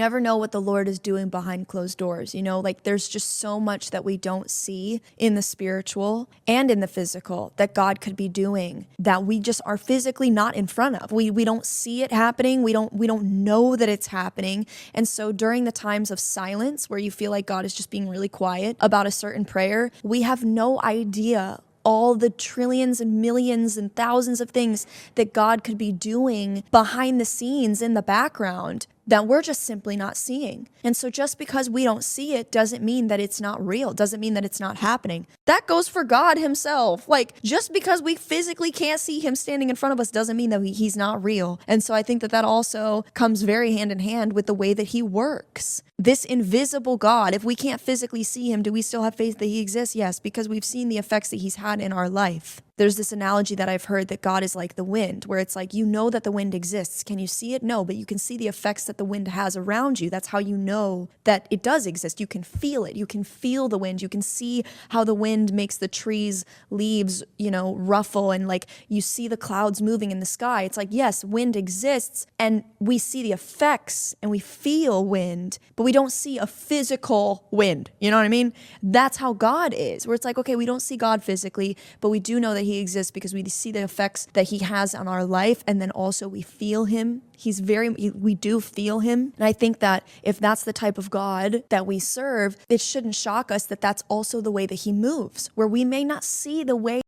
Never know what the Lord is doing behind closed doors. You know, like there's just so much that we don't see in the spiritual and in the physical that God could be doing that we just are physically not in front of. We don't see it happening. We don't know that it's happening. And so during the times of silence where you feel like God is just being really quiet about a certain prayer, we have no idea all the trillions and millions and thousands of things that God could be doing behind the scenes in the background that we're just simply not seeing. And so just because we don't see it doesn't mean that it's not real, doesn't mean that it's not happening. That goes for God himself. Like, just because we physically can't see him standing in front of us doesn't mean that he's not real. And so I think that that also comes very hand in hand with the way that he works. This invisible God, if we can't physically see him, do we still have faith that he exists? Yes, because we've seen the effects that he's had in our life. There's this analogy that I've heard that God is like the wind, where it's like, you know that the wind exists. Can you see it? No, but you can see the effects that the wind has around you. That's how you know that it does exist. You can feel it. You can feel the wind. You can see how the wind makes the trees' leaves, ruffle, and like you see the clouds moving in the sky. It's like, yes, wind exists and we see the effects and we feel wind, but we don't see a physical wind. You know what I mean? That's how God is, where it's like, okay, we don't see God physically, but we do know that he exists because we see the effects that he has on our life. And then also we feel him. We do feel him. And I think that if that's the type of God that we serve, it shouldn't shock us that that's also the way that he moves, where we may not see the way